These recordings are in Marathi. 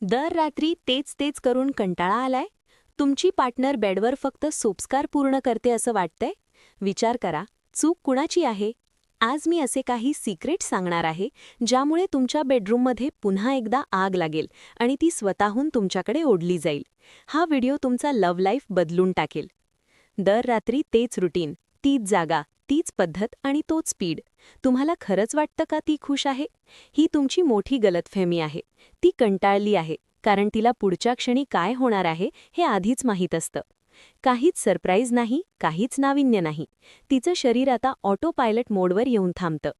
दर रात्री तेच तेच करून कंटाळा आलाय? तुमची पार्टनर बेडवर फक्त सोपस्कार पूर्ण करते असं वाटतंय? विचार करा, चूक कुणाची आहे? आज मी असे काही सिक्रेट्स सांगणार आहे, ज्यामुळे तुमच्या बेडरूममध्ये पुन्हा एकदा आग लागेल आणि ती स्वतःहून तुमच्याकडे ओढली जाईल. हा व्हिडिओ तुमचा लव्ह लाईफ बदलून टाकेल. दर रात्री तेच रुटीन, तीच जागा, तीच पद्धत आणि तोच स्पीड. तुम्हाला खरंच वाटतं का ती खुश आहे? ही तुमची मोठी गलतफहमी आहे. ती कंटाळली आहे, कारण तिला पुढच्या क्षणी काय होणार आहे हे आधीच माहीत असतं. काहीच सरप्राईज नाही, काहीच नाविन्य नाही. तिचं शरीर आता ऑटो पायलट मोडवर येऊन थांबतं.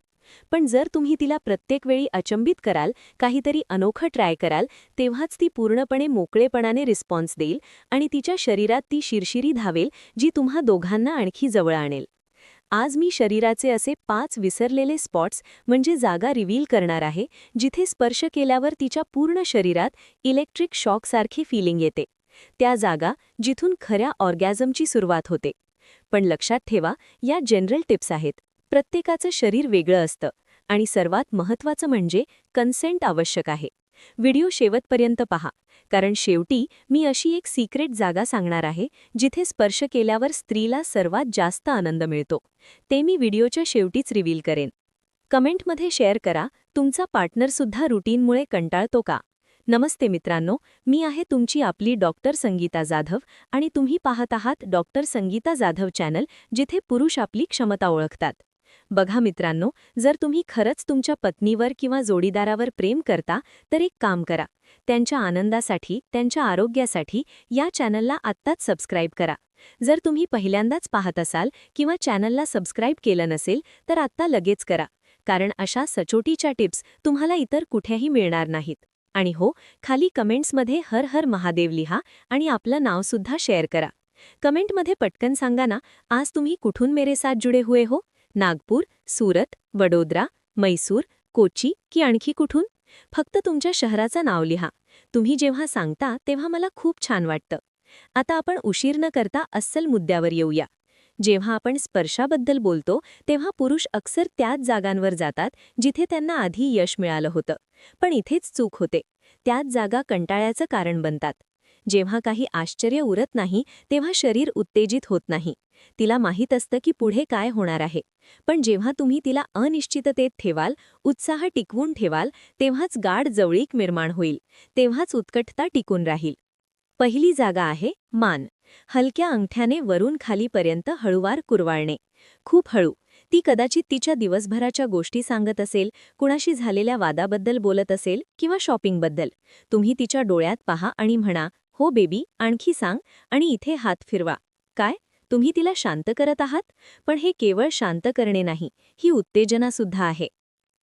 पण जर तुम्ही तिला प्रत्येक वेळी अचंबित कराल, काहीतरी अनोखं ट्राय कराल, तेव्हाच ती पूर्णपणे मोकळेपणाने रिस्पॉन्स देईल आणि तिच्या शरीरात ती शिरशिरी धावेल, जी तुम्हा दोघांना आणखी जवळ आणेल. आज मी शरीराचे असे 5 विसरलेले स्पॉट्स म्हणजे जागा रिव्हील करणार आहे, जिथे स्पर्श केल्यावर तिच्या पूर्ण शरीरात इलेक्ट्रिक शॉकसारखी फीलिंग येते. त्या जागा जिथून खऱ्या ऑर्गॅझमची सुरुवात होते. पण लक्षात ठेवा, या जनरल टिप्स आहेत. प्रत्येकाचं शरीर वेगळं असतं आणि सर्वात महत्त्वाचं म्हणजे कन्सेंट आवश्यक आहे. व्हिडिओ शेवटपर्यंत पहा, कारण शेवटी मी अशी एक सिक्रेट जागा सांगणार आहे, जिथे स्पर्श केल्यावर स्त्रीला सर्वात जास्त आनंद मिळतो. ते मी व्हिडिओच्या शेवटीच रिव्हील करेन. कमेंटमध्ये शेअर करा, तुमचा पार्टनरसुद्धा रुटीनमुळे कंटाळतो का? नमस्ते मित्रांनो, मी आहे तुमची आपली डॉक्टर संगीता जाधव आणि तुम्ही पाहत आहात डॉक्टर संगीता जाधव चॅनल, जिथे पुरुष आपली क्षमता ओळखतात. बघा मित्रांनो, जर तुम्ही खरंच तुमच्या पत्नीवर किंवा जोडीदारावर प्रेम करता, तर एक काम करा. त्यांच्या आनंदासाठी, त्यांच्या आरोग्यासाठी या चॅनलला आत्ताच सबस्क्राईब करा. जर तुम्ही पहिल्यांदाच पाहत असाल किंवा चॅनलला सबस्क्राईब केलं नसेल, तर आत्ता लगेच करा, कारण अशा सचोटीच्या टिप्स तुम्हाला इतर कुठेही मिळणार नाहीत. आणि हो, खाली कमेंट्समध्ये हर हर महादेव लिहा आणि आपलं नावसुद्धा शेअर करा. कमेंटमध्ये पटकन सांगा ना, आज तुम्ही कुठून मेरे साथ जुडे हुए हो? नागपूर, सुरत, वडोदरा, मैसूर, कोची की आणखी कुठून? फक्त तुमच्या शहराचं नाव लिहा. तुम्ही जेव्हा सांगता तेव्हा मला खूप छान वाटतं. आता आपण उशीर न करता अस्सल मुद्द्यावर येऊया. जेव्हा आपण स्पर्शाबद्दल बोलतो, तेव्हा पुरुष अक्सर त्याच जागांवर जातात जिथे त्यांना आधी यश मिळालं होतं. पण इथेच चूक होते. त्याच जागा कंटाळ्याचं कारण बनतात. जेव्हा काही आश्चर्य उरत नाही, तेव्हा शरीर उत्तेजित होत नाही. तिला माहीत असतं की पुढे काय होणार आहे. पण जेव्हा तुम्ही तिला अनिश्चिततेत ठेवाल, उत्साह टिकवून ठेवाल, तेव्हाच गाढ जवळीक निर्माण होईल. तेव्हाच उत्कटता टिकून राहील. पहिली जागा आहे मान. हलक्या अंगठ्याने वरून खालीपर्यंत हळूवार कुरवाळणे. खूप हळू. ती कदाचित तिच्या दिवसभराच्या गोष्टी सांगत असेल, कुणाशी झालेल्या वादाबद्दल बोलत असेल किंवा शॉपिंगबद्दल. तुम्ही तिच्या डोळ्यात पहा आणि म्हणा, हो बेबी, आणखी सांग, आणि इथे हात फिरवा. काय? तुम्ही तिला शांत करत आहात? पण हे केवळ शांत करणे नाही, ही उत्तेजनासुद्धा आहे.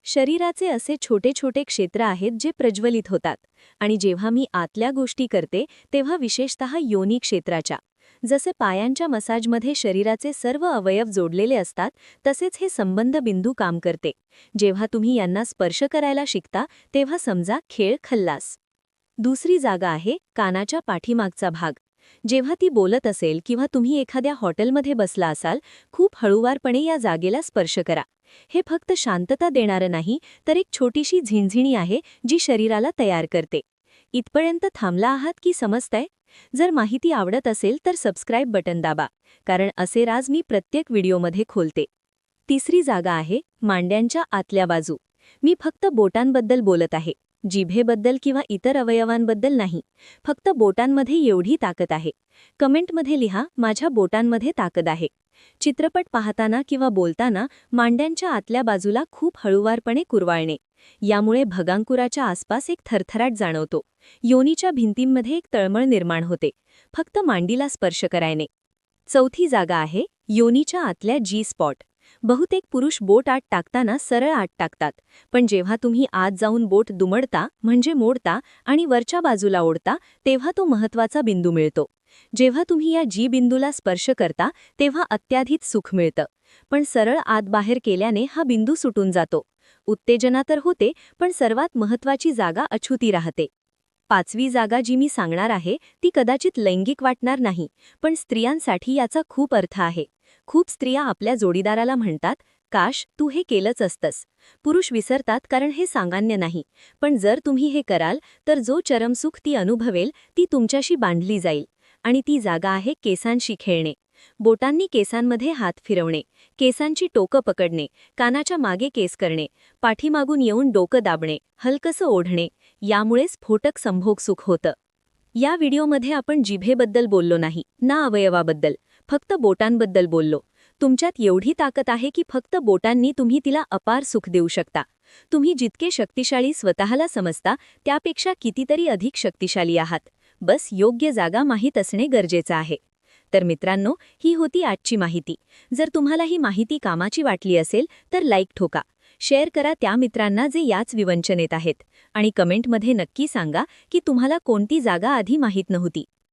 शरीराचे असे छोटे छोटे क्षेत्र आहेत जे प्रज्वलित होतात. आणि जेव्हा मी आतल्या गोष्टी करते, तेव्हा विशेषतः योनी क्षेत्राच्या. जसे पायांच्या मसाजमध्ये शरीराचे सर्व अवयव जोडलेले असतात, तसेच हे संबंध बिंदू काम करते. जेव्हा तुम्ही यांना स्पर्श करायला शिकता, तेव्हा समजा खेळ खल्लास. दुसरी जागा आहे कानाच्या पाठीमागचा भाग. जेव्हा ती बोलत असेल किंवा तुम्ही एखाद्या हॉटेलमध्ये बसला असाल, खूप हळूवारपणे या जागेला स्पर्श करा. हे फक्त शांतता देणारं नाही, तर एक छोटीशी झिणझिणी आहे जी शरीराला तयार करते. इथपर्यंत थांबला आहात की समजतंय? जर माहिती आवडत असेल तर सबस्क्राईब बटन दाबा, कारण असे राज मी प्रत्येक व्हिडिओमध्ये खोलते. तिसरी जागा आहे मांड्यांच्या आतल्या बाजू. मी फक्त बोटांबद्दल बोलत आहे, जिभेबद्दल किंवा इतर अवयवांबद्दल नाही. फक्त बोटांमध्ये एवढी ताकद आहे. कमेंटमध्ये लिहा, माझ्या बोटांमध्ये ताकद आहे. चित्रपट पाहताना किंवा बोलताना मांड्यांच्या आतल्या बाजूला खूप हळूवारपणे कुरवाळणे. यामुळे भगांकुराच्या आसपास एक थरथराट जाणवतो. योनीच्या भिंतींमध्ये एक तळमळ निर्माण होते. फक्त मांडीला स्पर्श करायने. चौथी जागा आहे योनीच्या आतल्या जी स्पॉट. बहुतेक पुरुष बोट आत टाकताना सरळ आत टाकतात, पण जेव्हा तुम्ही आत जाऊन बोट दुमडता म्हणजे मोडता आणि वरच्या बाजूला ओढता, तेव्हा तो महत्त्वाचा बिंदू मिळतो. जेव्हा तुम्ही या जी बिंदूला स्पर्श करता, तेव्हा अत्याधिक सुख मिळतं. पण सरळ आत बाहेर केल्याने हा बिंदू सुटून जातो. उत्तेजना तर होते, पण सर्वात महत्त्वाची जागा अछूती राहते. पाचवी जागा जी मी सांगणार आहे, ती कदाचित लैंगिक वाटणार नाही, पण स्त्रियांसाठी याचा खूप अर्थ आहे. खूप स्त्रिया आपल्या जोडीदाराला म्हणतात, काश तू हे केलंच असतंस. पुरुष विसरतात कारण हे सामान्य नाही, पण जर तुम्ही हे कराल तर जो चरमसुख ती अनुभवेल ती तुमच्याशी बांधली जाईल. आणि ती जागा आहे केसांशी खेळणे. बोटांनी केसांमध्ये हात फिरवणे, केसांची टोकं पकडणे, कानाच्या मागे केस करणे, पाठीमागून येऊन डोकं दाबणे, हलकसं ओढणे, यामुळे स्फोटक संभोग सुख होतं. या व्हिडिओमध्ये आपण जिभेबद्दल बोललो नाही ना अवयवाबद्दल, फक्त बोटांबद्दल बोललो. तुमच्यात एवढी ताकद आहे की फक्त बोटांनी तुम्ही तिला अपार सुख देऊ शकता. तुम्ही जितके शक्तिशाली स्वतःला समजता त्यापेक्षा कितीतरी अधिक शक्तिशाली आहात. बस योग्य जागा माहीत असणे गरजेचं आहे. तर मित्रांनो, ही होती आजची माहिती. जर तुम्हाला ही माहिती कामाची वाटली असेल तर लाईक ठोका, शेअर करा त्या मित्रांना जे याच विवंचनेत आहेत, आणि कमेंटमध्ये नक्की सांगा की तुम्हाला कोणती जागा आधी माहीत नव्हती.